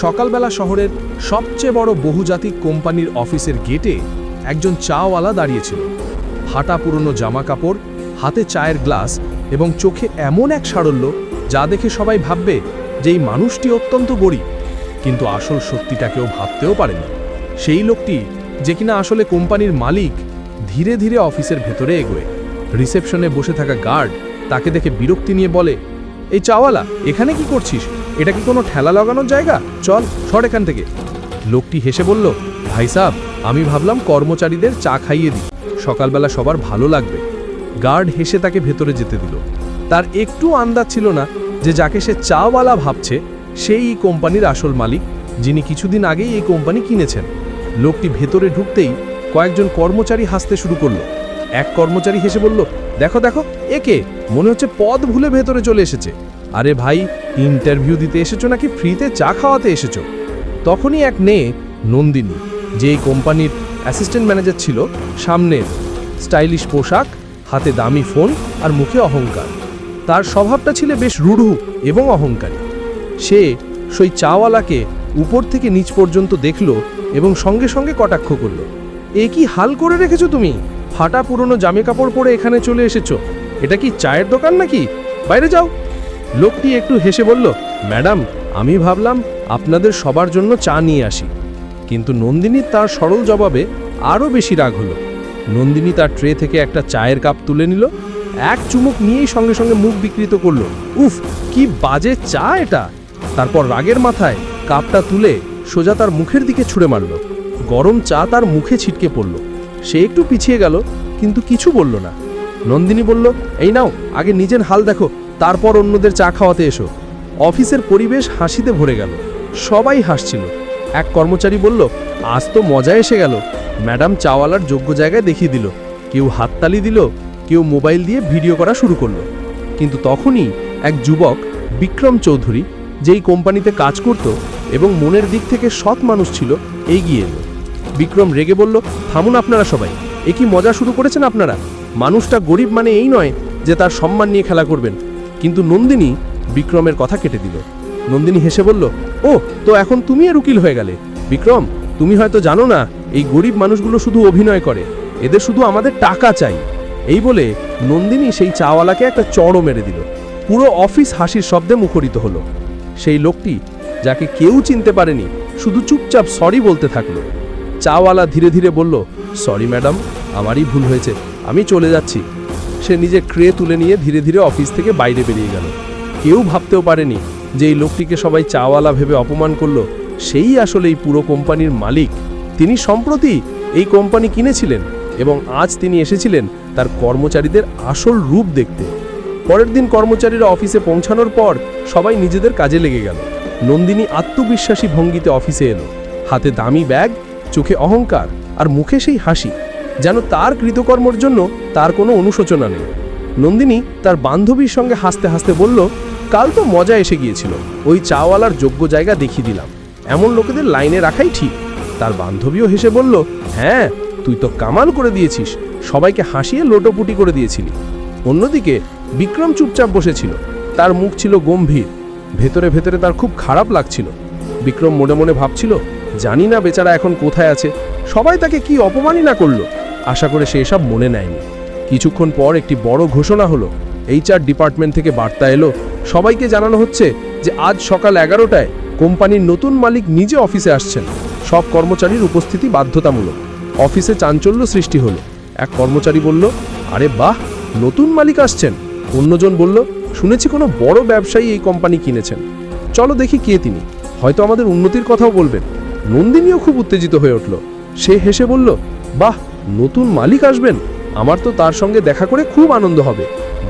সকালবেলা শহরের সবচেয়ে বড় বহুজাতিক কোম্পানির অফিসের গেটে একজন চাওয়ালা দাঁড়িয়েছিল। ফাটা পুরনো জামা কাপড়, হাতে চায়ের গ্লাস এবং চোখে এমন এক সারল্য যা দেখে সবাই ভাববে যে এই মানুষটি অত্যন্ত গরিব, কিন্তু আসল সত্যিটা কেউ ভাবতেও পারেনি। সেই লোকটি, যে কিনা আসলে কোম্পানির মালিক, ধীরে ধীরে অফিসের ভেতরে এগোয়। রিসেপশনে বসে থাকা গার্ড তাকে দেখে বিরক্তি নিয়ে বলে, এই চাওয়ালা, এখানে কি করছিস? এটা কি কোনো ঠেলা লাগানোর জায়গা? চল সর এখান থেকে। লোকটি হেসে বলল, ভাই সাহেব, আমি ভাবলাম কর্মচারীদের চা খাইয়ে দিই, সকালবেলা সবার ভালো লাগবে। গার্ড হেসে তাকে ভেতরে যেতে দিল। তার একটু আন্দাজ ছিল না যে যাকে সে চাওয়ালা ভাবছে সেই কোম্পানির আসল মালিক, যিনি কিছুদিন আগেই এই কোম্পানি কিনেছেন। লোকটি ভেতরে ঢুকতেই কয়েকজন কর্মচারী হাসতে শুরু করলো। এক কর্মচারী হেসে বলল, দেখো দেখো, একে মনে হচ্ছে পদ ভুলে ভেতরে চলে এসেছে। আরে ভাই, ইন্টারভিউ দিতে এসেছো নাকি ফ্রিতে চা খাওয়াতে এসেছো? তখনই এক মেয়ে, নন্দিনী, যে এই কোম্পানির অ্যাসিস্ট্যান্ট ম্যানেজার ছিল, সামনের স্টাইলিশ পোশাক, হাতে দামি ফোন আর মুখে অহংকার। তার স্বভাবটা ছিল বেশ রূঢ় এবং অহংকারী। সে সেই চাওয়ালাকে উপর থেকে নিচ পর্যন্ত দেখল এবং সঙ্গে সঙ্গে কটাক্ষ করল, এ কি হাল করে রেখেছো তুমি? ফাটা পুরনো জামা কাপড় পরে এখানে চলে এসেছো? এটা কি চায়ের দোকান নাকি? বাইরে যাও। লোকটি একটু হেসে বলল, ম্যাডাম, আমি ভাবলাম আপনাদের সবার জন্য চা নিয়ে আসি। কিন্তু নন্দিনী তার সরল জবাবে আরও বেশি রাগ হলো। নন্দিনী তার ট্রে থেকে একটা চায়ের কাপ তুলে নিল, এক চুমুক নিয়েই সঙ্গে সঙ্গে মুখ বিকৃত করল। উফ, কি বাজে চা এটা! তারপর রাগের মাথায় কাপটা তুলে সোজা তার মুখের দিকে ছুঁড়ে মারল। গরম চা তার মুখে ছিটকে পড়ল। সে একটু পিছিয়ে গেল, কিন্তু কিছু বলল না। নন্দিনী বলল, এই নাও, আগে নিজের হাল দেখো, তারপর অন্যদের চা খাওয়াতে এসো। অফিসের পরিবেশ হাসিতে ভরে গেল। সবাই হাসছিল। এক কর্মচারী বলল, আজ তো মজা এসে গেল। ম্যাডাম চাওয়ালার যোগ্য জায়গায় দেখিয়ে দিল। কেউ হাততালি দিল, কেউ মোবাইল দিয়ে ভিডিও করা শুরু করলো। কিন্তু তখনই এক যুবক, বিক্রম চৌধুরী, যেই কোম্পানিতে কাজ করত এবং মনের দিক থেকে সৎ মানুষ ছিল, এগিয়ে এলো। বিক্রম রেগে বলল, থামুন আপনারা সবাই, এ কি মজা শুরু করেছেন আপনারা? মানুষটা গরিব মানে এই নয় যে তার সম্মান নিয়ে খেলা করবেন। কিন্তু নন্দিনী বিক্রমের কথা কেটে দিল। নন্দিনী হেসে বলল, ও তো এখন তুমি এর উকিল হয়ে গেলে? বিক্রম, তুমি হয়তো জানো না, এই গরিব মানুষগুলো শুধু অভিনয় করে, এদের শুধু আমাদের টাকা চাই। এই বলে নন্দিনী সেই চাওয়ালাকে একটা চড়ও মেরে দিল। পুরো অফিস হাসির শব্দে মুখরিত হলো। সেই লোকটি, যাকে কেউ চিনতে পারেনি, শুধু চুপচাপ সরি বলতে থাকলো। চাওয়ালা ধীরে ধীরে বলল, সরি ম্যাডাম, আমারই ভুল হয়েছে, আমি চলে যাচ্ছি। সে নিজে ট্রে তুলে নিয়ে ধীরে ধীরে অফিস থেকে বাইরে বেরিয়ে গেল। কেউ ভাবতেও পারেনি যে এই লোকটিকে সবাই চাওয়ালা ভেবে অপমান করলো, সেই আসলে এই পুরো কোম্পানির মালিক। তিনি সম্প্রতি এই কোম্পানি কিনেছিলেন এবং আজ তিনি এসেছিলেন তার কর্মচারীদের আসল রূপ দেখতে। পরের দিন কর্মচারীরা অফিসে পৌঁছানোর পর সবাই নিজেদের কাজে লেগে গেল। নন্দিনী আত্মবিশ্বাসী ভঙ্গিতে অফিসে এলো, হাতে দামি ব্যাগ, চোখে অহংকার আর মুখে সেই হাসি, যেন তার কৃতকর্মের জন্য তার কোনো অনুশোচনা নেই। নন্দিনী তার বান্ধবীর সঙ্গে হাসতে হাসতে বলল, কাল তো মজা এসে গিয়েছিল, ওই চাওয়ালার যোগ্য জায়গা দেখিয়ে দিলাম, এমন লোকেদের লাইনে রাখাই ঠিক। তার বান্ধবীও হেসে বলল, হ্যাঁ, তুই তো কামাল করে দিয়েছিস, সবাইকে হাসিয়ে লোটোপুটি করে দিয়েছিলি। অন্যদিকে বিক্রম চুপচাপ বসেছিল, তার মুখ ছিল গম্ভীর। ভেতরে ভেতরে তার খুব খারাপ লাগছিল। বিক্রম মনে মনে ভাবছিল, জানি না বেচারা এখন কোথায় আছে, সবাই তাকে কি অপমানই না করলো। আশা করে সে এসব মনে নেয়নি। কিছুক্ষণ পর একটি বড় ঘোষণা হলো। HR ডিপার্টমেন্ট থেকে বার্তা এলো, সবাইকে জানানো হচ্ছে যে আজ সকাল 11টায় কোম্পানির নতুন মালিক নিজে অফিসে আসছেন। সব কর্মচারীর উপস্থিতি বাধ্যতামূলক। অফিসে চাঞ্চল্য সৃষ্টি হলো। এক কর্মচারী বলল, আরে বাহ, নতুন মালিক আসছেন। অন্যজন বলল, শুনেছি কোনো বড় ব্যবসায়ী এই কোম্পানি কিনেছেন, চলো দেখি কে তিনি, হয়তো আমাদের উন্নতির কথাও বলবেন। নন্দিনীও খুব উত্তেজিত হয়ে উঠল। সে হেসে বলল, বাহ, নতুন মালিক আসবেন, আমার তো তার সঙ্গে দেখা করে খুব আনন্দ হবে।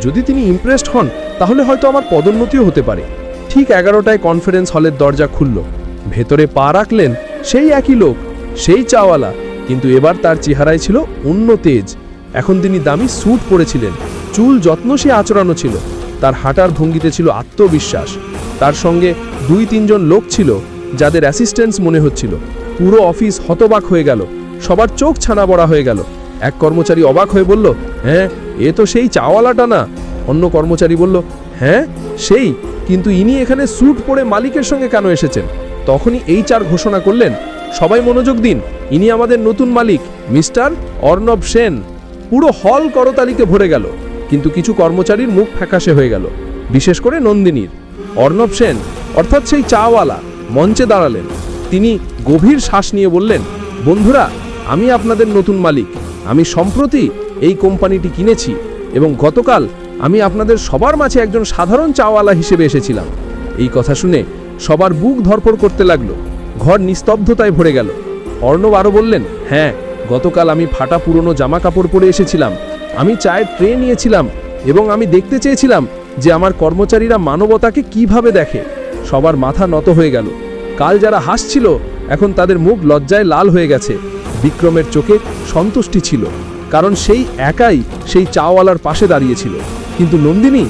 যদি তিনি ইমপ্রেসড হন তাহলে হয়তো আমার পদোন্নতিও হতে পারে। ঠিক 11টায় কনফারেন্স হলের দরজা খুলল। ভেতরে পা রাখলেন সেই একই লোক, সেই চাওয়ালা, কিন্তু এবার তার চেহারায় ছিল অন্য তেজ। এখন তিনি দামি স্যুট পরেছিলেন, চুল যত্নশী আচরানো ছিল, তার হাঁটার ভঙ্গিতে ছিল আত্মবিশ্বাস। তার সঙ্গে 2-3 জন লোক ছিল যাদের অ্যাসিস্ট্যান্টস মনে হচ্ছিল। পুরো অফিস হতবাক হয়ে গেল, সবার চোখ ছানা বড়া হয়ে গেল। এক কর্মচারী অবাক হয়ে বলল, হ্যাঁ, এ তো সেই চাওয়ালাটা না? অন্য কর্মচারী বলল, হ্যাঁ সেই, কিন্তু ইনি এখানে স্যুট পরে মালিকের সঙ্গে কেন এসেছেন? তখনই HR ঘোষণা করলেন, সবাই মনোযোগ দিন, ইনি আমাদের নতুন মালিক মিস্টার অর্ণব সেন। পুরো হল করতালিতে ভরে গেল, কিন্তু কিছু কর্মচারীর মুখ ফ্যাকাশে হয়ে গেল, বিশেষ করে নন্দিনীর। অর্ণব সেন অর্থাৎ সেই চাওয়ালা মঞ্চে দাঁড়ালেন। তিনি গভীর শ্বাস নিয়ে বললেন, বন্ধুরা, আমি আপনাদের নতুন মালিক। আমি সম্প্রতি এই কোম্পানিটি কিনেছি এবং গতকাল আমি আপনাদের সবার মাঝে একজন সাধারণ চাওয়ালা হিসেবে এসেছিলাম। এই কথা শুনে সবার বুক ধরপড় করতে লাগলো, ঘর নিস্তব্ধতায় ভরে গেল। অর্ণব আরও বললেন, হ্যাঁ, গতকাল আমি ফাটা পুরনো জামা কাপড় পরে এসেছিলাম, আমি চায়ের ট্রে নিয়েছিলাম এবং আমি দেখতে চেয়েছিলাম যে আমার কর্মচারীরা মানবতাকে কিভাবে দেখে। সবার মাথা নত হয়ে গেল। কাল যারা হাসছিল এখন তাদের মুখ লজ্জায় লাল হয়ে গেছে। বিক্রমের চোখে সন্তুষ্টি ছিল, কারণ সেই একাই সেই চাওয়ালার পাশে দাঁড়িয়েছিল। কিন্তু নন্দিনী,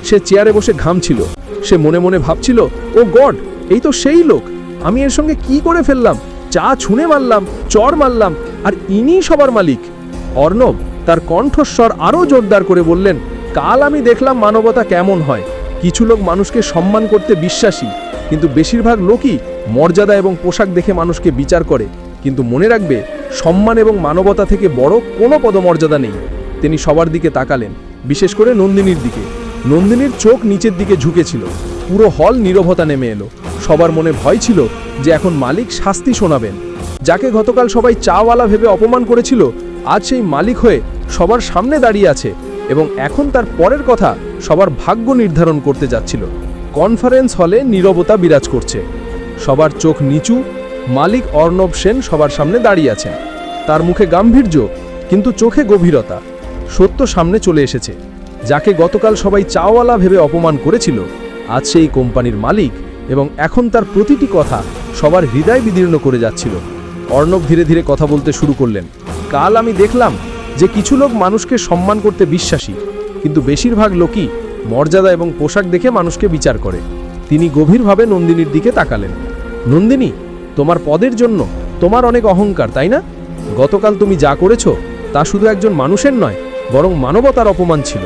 সে চেয়ারে বসে ঘামছিল। সে মনে মনে ভাবছিল, ও গড, এই তো সেই লোক, আমি এর সঙ্গে কি করে ফেললাম? চা ছুঁড়ে মারলাম, চর মারলাম, আর ইনি সবার মালিক। অর্ণব তার কণ্ঠস্বর আরও জোরদার করে বললেন, কাল আমি দেখলাম মানবতা কেমন হয়। কিছু লোক মানুষকে সম্মান করতে বিশ্বাসী, কিন্তু বেশিরভাগ লোকই মর্যাদা এবং পোশাক দেখে মানুষকে বিচার করে। কিন্তু মনে রাখবে, সম্মান এবং মানবতা থেকে বড় কোনো পদমর্যাদা নেই। তিনি সবার দিকে তাকালেন, বিশেষ করে নন্দিনীর দিকে। নন্দিনীর চোখ নিচের দিকে ঝুঁকেছিল। পুরো হল নীরবতা নেমে এলো। সবার মনে ভয় ছিল যে এখন মালিক শাস্তি শোনাবেন। যাকে গতকাল সবাই চাওয়ালা ভেবে অপমান করেছিল, আজ সেই মালিক হয়ে সবার সামনে দাঁড়িয়ে আছে এবং এখন তার পরের কথা সবার ভাগ্য নির্ধারণ করতে যাচ্ছিল। কনফারেন্স হলে নীরবতা বিরাজ করছে। সবার চোখ নিচু। মালিক অর্ণব সেন সবার সামনে দাঁড়িয়ে আছেন। তার মুখে গাম্ভীর্য, কিন্তু চোখে গভীরতা। সত্য সামনে চলে এসেছে। যাকে গতকাল সবাই চাওয়ালা ভেবে অপমান করেছিল, আজ সেই কোম্পানির মালিক এবং এখন তার প্রতিটি কথা সবার হৃদয় বিদীর্ণ করে যাচ্ছিল। অর্ণব ধীরে ধীরে কথা বলতে শুরু করলেন, কাল আমি দেখলাম যে কিছু লোক মানুষকে সম্মান করতে বিশ্বাসী, কিন্তু বেশিরভাগ লোকই মর্যাদা এবং পোশাক দেখে মানুষকে বিচার করে। তিনি গভীরভাবে নন্দিনীর দিকে তাকালেন। নন্দিনী, তোমার পদের জন্য তোমার অনেক অহংকার, তাই না? গতকাল তুমি যা করেছো তা শুধু একজন মানুষের নয়, বরং মানবতার অপমান ছিল।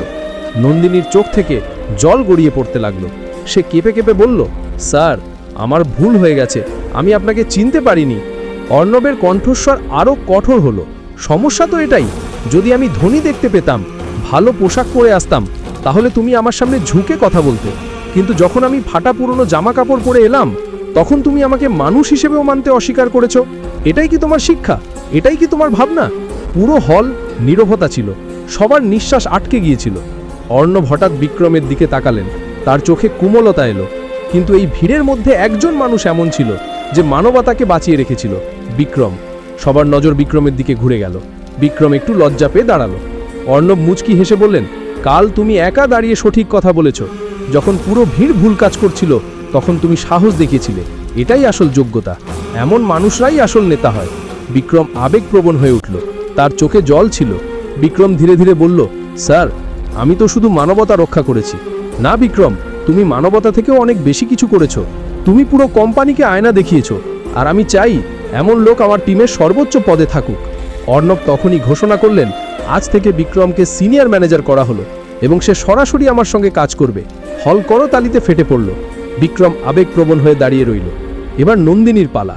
নন্দিনীর চোখ থেকে জল গড়িয়ে পড়তে লাগলো। সে কেঁপে কেঁপে বলল, স্যার, আমার ভুল হয়ে গেছে, আমি আপনাকে চিনতে পারিনি। অর্ণবের কণ্ঠস্বর আরও কঠোর হলো, সমস্যা তো এটাই, যদি আমি ধনী দেখতে পেতাম, ভালো পোশাক পরে আসতাম, তাহলে তুমি আমার সামনে ঝুঁকে কথা বলতে। কিন্তু যখন আমি ফাটা পুরনো জামা কাপড় পরে এলাম, তখন তুমি আমাকে মানুষ হিসেবেও মানতে অস্বীকার করেছো। এটাই কি তোমার শিক্ষা? এটাই কি তোমার ভাবনা? পুরো হল নীরবতা ছিল। সবার নিঃশ্বাস আটকে গিয়েছিল। অর্ণব হঠাৎ বিক্রমের দিকে তাকালেন। তার চোখে কোমলতা এলো। কিন্তু এই ভিড়ের মধ্যে একজন মানুষ এমন ছিল যে মানবতাকে বাঁচিয়ে রেখেছিল, বিক্রম। সবার নজর বিক্রমের দিকে ঘুরে গেল। বিক্রম একটু লজ্জা পেয়ে দাঁড়ালো। অর্ণব মুচকি হেসে বললেন, কাল তুমি একা দাঁড়িয়ে সঠিক কথা বলেছ। যখন পুরো ভিড় ভুল কাজ করছিল, তখন তুমি সাহস দেখিয়েছিলে। এটাই আসল যোগ্যতা। এমন মানুষরাই আসল নেতা হয়। বিক্রম আবেগপ্রবণ হয়ে উঠল। তার চোখে জল ছিল। বিক্রম ধীরে ধীরে বলল, স্যার, আমি তো শুধু মানবতা রক্ষা করেছি। না বিক্রম, তুমি মানবতা থেকেও অনেক বেশি কিছু করেছো। তুমি পুরো কোম্পানিকে আয়না দেখিয়েছো। আর আমি চাই এমন লোক আমার টিমের সর্বোচ্চ পদে থাকুক। অর্ণব তখনই ঘোষণা করলেন, আজ থেকে বিক্রমকে সিনিয়র ম্যানেজার করা হলো এবং সে সরাসরি আমার সঙ্গে কাজ করবে। হল করতালিতে ফেটে পড়ল। বিক্রম আবেগপ্রবণ হয়ে দাঁড়িয়ে রইল। এবার নন্দিনীর পালা।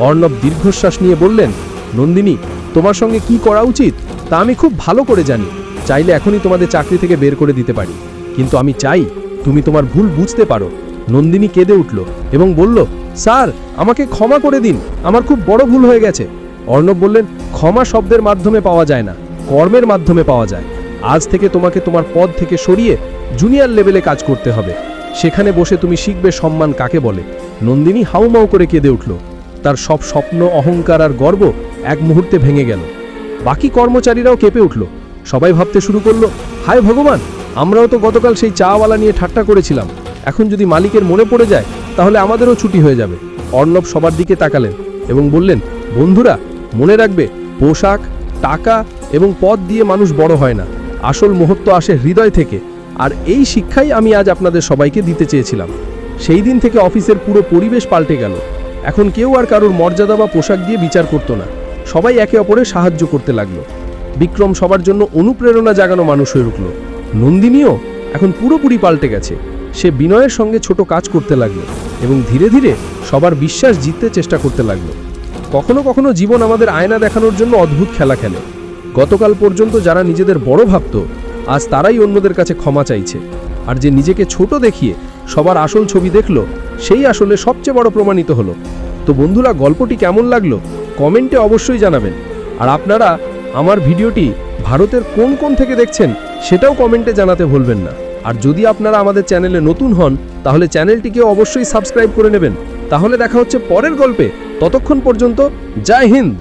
অর্ণব দীর্ঘশ্বাস নিয়ে বললেন, নন্দিনী, তোমার সঙ্গে কি করা উচিত তা আমি খুব ভালো করে জানি। চাইলে এখনই তোমাদের চাকরি থেকে বের করে দিতে পারি, কিন্তু আমি চাই তুমি তোমার ভুল বুঝতে পারো। নন্দিনী কেঁদে উঠল এবং বলল, স্যার, আমাকে ক্ষমা করে দিন, আমার খুব বড় ভুল হয়ে গেছে। অর্ণব বললেন, ক্ষমা শব্দের মাধ্যমে পাওয়া যায় না, কর্মের মাধ্যমে পাওয়া যায়। আজ থেকে তোমাকে তোমার পদ থেকে সরিয়ে জুনিয়র লেভেলে কাজ করতে হবে। সেখানে বসে তুমি শিখবে সম্মান কাকে বলে। নন্দিনী হাউমাউ করে কেঁদে উঠল। তার সব স্বপ্ন, অহংকার আর গর্ব এক মুহূর্তে ভেঙে গেল। বাকি কর্মচারীরাও কেঁপে উঠল। সবাই ভাবতে শুরু করলো, হায় ভগবান, আমরাও তো গতকাল সেই চাওয়ালা নিয়ে ঠাট্টা করেছিলাম। এখন যদি মালিকের মনে পড়ে যায়, তাহলে আমাদেরও ছুটি হয়ে যাবে। অর্ণব সবার দিকে তাকালেন এবং বললেন, বন্ধুরা, মনে রাখবে, পোশাক, টাকা এবং পদ দিয়ে মানুষ বড় হয় না। আসল মুহূর্ত আসে হৃদয় থেকে। আর এই শিক্ষাই আমি আজ আপনাদের সবাইকে দিতে চেয়েছিলাম। সেই দিন থেকে অফিসের পুরো পরিবেশ পাল্টে গেল। এখন কেউ আর কারোর মর্যাদা বা পোশাক দিয়ে বিচার করত না। সবাই একে অপরের সাহায্য করতে লাগলো। বিক্রম সবার জন্য অনুপ্রেরণা জাগানো মানুষ হয়ে উঠল। নন্দিনীও এখন পুরোপুরি পাল্টে গেছে। সে বিনয়ের সঙ্গে ছোট কাজ করতে লাগলো এবং ধীরে ধীরে সবার বিশ্বাস জিততে চেষ্টা করতে লাগলো। কখনো কখনো জীবন আমাদের আয়না দেখানোর জন্য অদ্ভুত খেলা খেলে। গতকাল পর্যন্ত যারা নিজেদের বড় ভাবত, আজ তারাই অন্যদের কাছে ক্ষমা চাইছে। আর যে নিজেকে ছোট দেখিয়ে সবার আসল ছবি দেখলো, সেই আসলে সবচেয়ে বড় প্রমাণিত হলো। তো বন্ধুরা, গল্পটি কেমন লাগলো কমেন্টে অবশ্যই জানাবেন। আর আপনারা আমার ভিডিওটি ভারতের কোন কোন থেকে দেখছেন সেটাও কমেন্টে জানাতে ভুলবেন না। আর যদি আপনারা আমাদের চ্যানেলে নতুন হন, তাহলে চ্যানেলটিকে অবশ্যই সাবস্ক্রাইব করে নেবেন। তাহলে দেখা হচ্ছে পরের গল্পে। ততক্ষণ পর্যন্ত জয় হিন্দ।